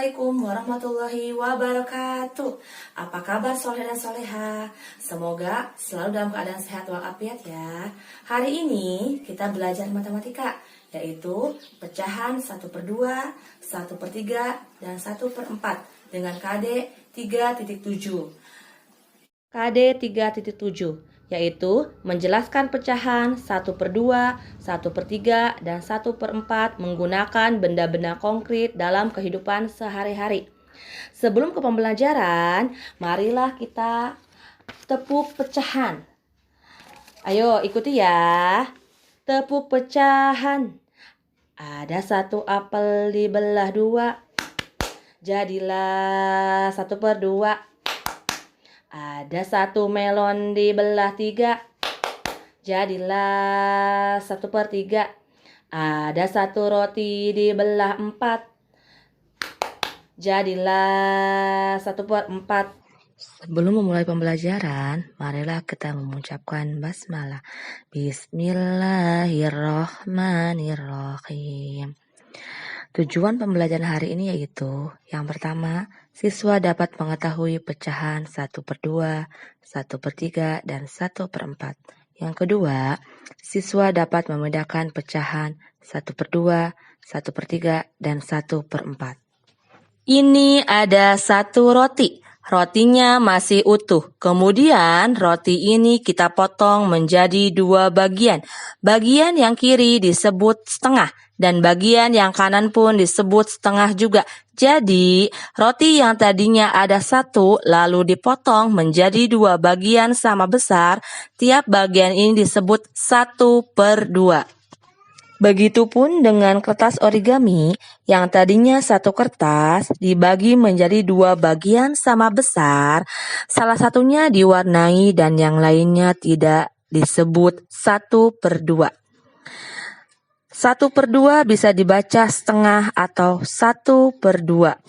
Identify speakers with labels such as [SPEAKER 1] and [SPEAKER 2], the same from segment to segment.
[SPEAKER 1] Assalamualaikum warahmatullahi wabarakatuh. Apa kabar soleh dan soleha? Semoga selalu dalam keadaan sehat walafiat ya. Hari ini kita belajar matematika, yaitu pecahan 1/2, 1/3, dan 1/4 dengan KD 3.7. KD 3.7 yaitu menjelaskan pecahan 1/2, 1/3, dan 1/4 menggunakan benda-benda konkret dalam kehidupan sehari-hari. Sebelum ke pembelajaran, marilah kita tepuk pecahan. Ayo ikuti ya. Tepuk pecahan. Ada 1 apel dibelah 2, jadilah 1/2. Ada 1 melon dibelah 3, jadilah 1/3. Ada 1 roti dibelah 4, jadilah 1/4. Sebelum memulai pembelajaran, marilah kita mengucapkan basmalah. Bismillahirrahmanirrahim. Tujuan pembelajaran hari ini yaitu, yang pertama, siswa dapat mengetahui pecahan 1/2, 1/3, dan 1/4. Yang kedua, siswa dapat membedakan pecahan 1/2, 1/3, dan 1/4. Ini ada 1 roti. Rotinya masih utuh. Kemudian roti ini kita potong menjadi 2 bagian. Bagian yang kiri disebut setengah dan bagian yang kanan pun disebut setengah juga. Jadi roti yang tadinya ada 1 lalu dipotong menjadi 2 bagian sama besar. Tiap bagian ini disebut 1/2. Begitupun dengan kertas origami yang tadinya 1 kertas dibagi menjadi 2 bagian sama besar, salah satunya diwarnai dan yang lainnya tidak, disebut 1/2. 1/2 bisa dibaca setengah atau 1/2.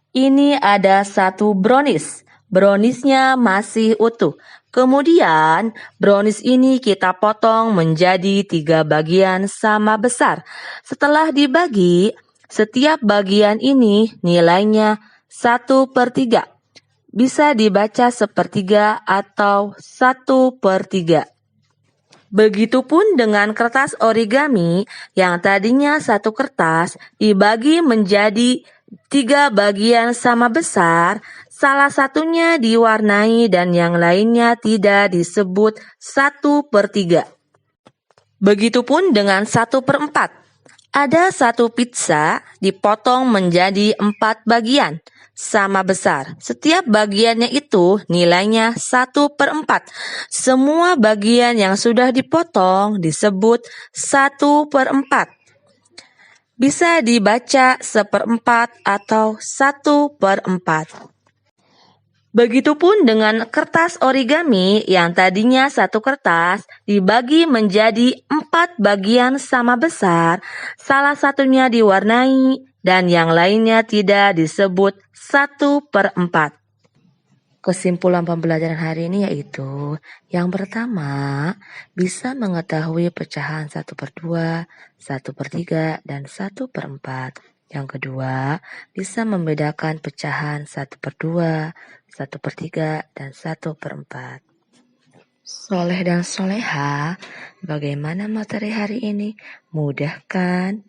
[SPEAKER 1] Ini ada 1 brownies. Browniesnya masih utuh. Kemudian brownies ini kita potong menjadi 3 bagian sama besar. Setelah dibagi, setiap bagian ini nilainya 1/3. Bisa dibaca 1/3 atau 1/3. Begitupun dengan kertas origami yang tadinya 1 kertas dibagi menjadi 3 bagian sama besar, salah satunya diwarnai dan yang lainnya tidak, disebut 1/3. Begitupun dengan 1/4. Ada 1 pizza dipotong menjadi 4 bagian sama besar. Setiap bagiannya itu nilainya 1/4. Semua bagian yang sudah dipotong disebut 1/4. Bisa dibaca 1/4 atau 1/4. Begitupun dengan kertas origami yang tadinya 1 kertas dibagi menjadi 4 bagian sama besar, salah satunya diwarnai dan yang lainnya tidak, disebut 1/4. Kesimpulan pembelajaran hari ini yaitu, yang pertama, bisa mengetahui pecahan 1/2, 1/3, dan 1/4. Yang kedua, bisa membedakan pecahan 1/2, 1/3, dan 1/4. Soleh dan soleha, bagaimana materi hari ini? Mudah kan?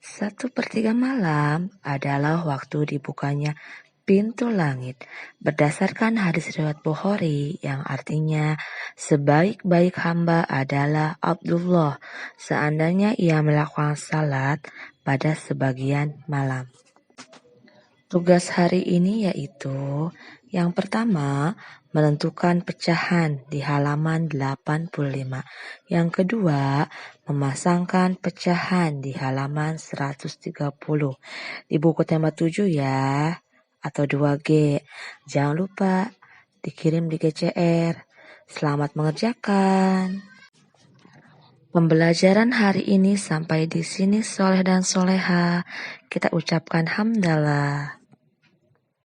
[SPEAKER 1] 1/3 malam adalah waktu dibukanya pintu langit. Berdasarkan hadis riwayat Bukhari yang artinya sebaik-baik hamba adalah Abdullah seandainya ia melakukan salat pada sebagian malam. Tugas hari ini yaitu, yang pertama, menentukan pecahan di halaman 85. Yang kedua, memasangkan pecahan di halaman 130. Di buku tema 7 ya, atau 2G. Jangan lupa dikirim di GCR. Selamat mengerjakan. Pembelajaran hari ini sampai di sini soleh dan soleha. Kita ucapkan hamdalah.